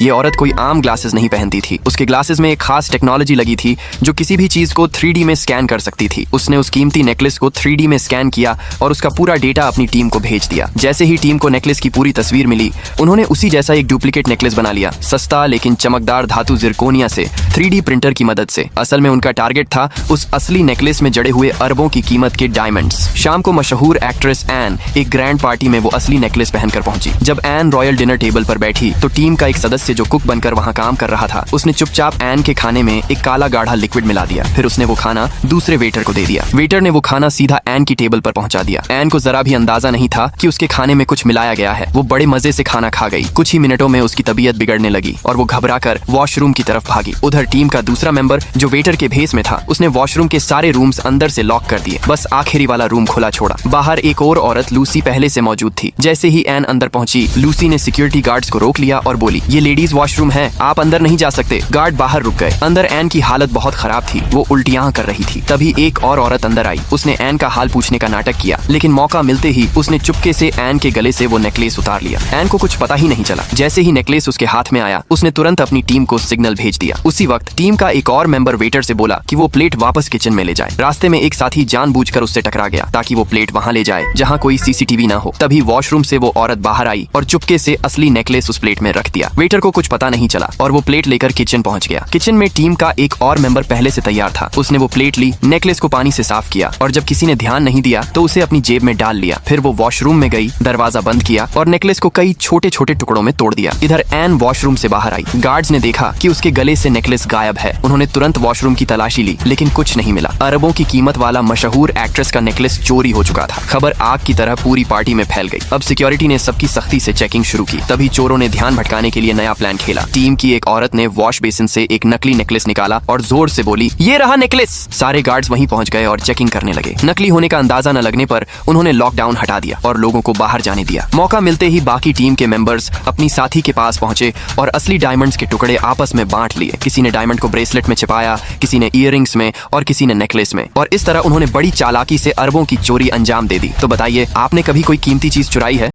ये औरत कोई आम ग्लासेस नहीं पहनती थी। उसके ग्लासेस में एक खास टेक्नोलॉजी लगी थी जो किसी भी चीज को 3D में स्कैन कर सकती थी। उसने उस कीमती नेकलेस को 3D में स्कैन किया और उसका पूरा डेटा अपनी टीम को भेज दिया। जैसे ही टीम को नेकलेस की पूरी तस्वीर मिली, उन्होंने उसी जैसा एक डुप्लीकेट नेकलेस बना लिया, सस्ता लेकिन चमकदार धातु जिरकोनिया से 3D प्रिंटर की मदद से। असल में उनका टारगेट था उस असली नेकलेस में जड़े हुए अरबों की कीमत के डायमंड्स। शाम को मशहूर एक्ट्रेस एन एक ग्रैंड पार्टी में वो असली नेकलेस पहनकर पहुंची। जब एन रॉयल डिनर टेबल पर बैठी तो टीम का एक सदस्य जो कुक बनकर वहां काम कर रहा था, उसने चुपचाप एन के खाने में एक काला गाढ़ा लिक्विड मिला दिया। फिर उसने वो खाना दूसरे वेटर को दे दिया। वेटर ने वो खाना सीधा एन की टेबल पर पहुंचा दिया। एन को जरा भी अंदाजा नहीं था कि उसके खाने में कुछ मिलाया गया है। वो बड़े मजे से खाना खा गई। कुछ ही मिनटों में उसकी तबीयत बिगड़ने लगी और वो घबराकर वॉशरूम की तरफ भागी। उधर टीम का दूसरा मेंबर जो वेटर के भेस में था, उसने वॉशरूम के सारे रूम्स अंदर से लॉक कर दिए, बस आखिरी वाला रूम खुला छोड़ा। बाहर एक और औरत लूसी पहले से मौजूद थी। जैसे ही एन अंदर पहुंची, लूसी ने सिक्योरिटी गार्ड्स को रोक लिया और बोली, ये लेडीज वॉशरूम है, आप अंदर नहीं जा सकते। गार्ड बाहर रुक गए। अंदर एन की हालत बहुत खराब थी, वो उल्टियां कर रही थी। तभी एक और औरत अंदर आई। उसने एन का हाल पूछने का नाटक किया, लेकिन मौका मिलते ही उसने चुपके से एन के गले से वो नेकलेस उतार लिया। एन को कुछ पता ही नहीं चला। जैसे ही नेकलेस उसके हाथ में आया, उसने तुरंत अपनी टीम को सिग्नल भेज दिया। उसी वक्त टीम का एक और मेंबर वेटर से बोला कि वो प्लेट वापस किचन में ले जाए। रास्ते में एक साथी जानबूझकर उससे टकरा गया ताकि वो प्लेट वहां ले जाए जहां कोई सीसीटीवी ना हो। तभी वॉशरूम से वो औरत बाहर आई और चुपके से असली नेकलेस उस प्लेट में रख दिया। वेटर को कुछ पता नहीं चला और वो प्लेट लेकर किचन पहुंच गया। किचन में टीम का एक और मेंबर पहले से तैयार था। उसने वो प्लेट ली, नेकलेस को पानी से साफ किया और जब किसी ने ध्यान नहीं दिया तो उसे अपनी जेब में डाल लिया। फिर वो वॉशरूम में गई, दरवाजा बंद किया और नेकलेस को कई छोटे छोटे टुकड़ों में तोड़ दिया। इधर एन वॉशरूम से बाहर आई। गार्ड्स ने देखा कि उसके गले से नेकलेस गायब है। उन्होंने तुरंत वॉशरूम की तलाशी ली, लेकिन कुछ नहीं मिला। अरबों की कीमत वाला मशहूर एक्ट्रेस का नेकलेस चोरी हो चुका था। खबर आग की तरह पूरी पार्टी में फैल गई। अब सिक्योरिटी ने सबकी सख्ती से चेकिंग शुरू की। तभी चोरों ने ध्यान भटकाने के लिए नया प्लान खेला। टीम की एक औरत ने वॉश बेसिन से एक नकली नेकलेस निकाला और जोर से बोली, ये रहा नेकलेस। सारे गार्ड्स वहीं पहुंच गए और चेकिंग करने लगे। नकली होने का अंदाजा न लगने पर उन्होंने लॉकडाउन हटा दिया और लोगों को बाहर जाने दिया। मौका मिलते ही बाकी टीम के मेंबर्स अपनी साथी के पास पहुंचे और असली डायमंड्स के टुकड़े आपस में बांट लिए। किसी ने डायमंड को ब्रेसलेट में छिपाया, किसी ने ईयररिंग्स में और किसी ने नेकलेस में। और इस तरह उन्होंने बड़ी चालाकी से अरबों की चोरी अंजाम दे दी। तो बताइए, आपने कभी कोई कीमती चीज चुराई है?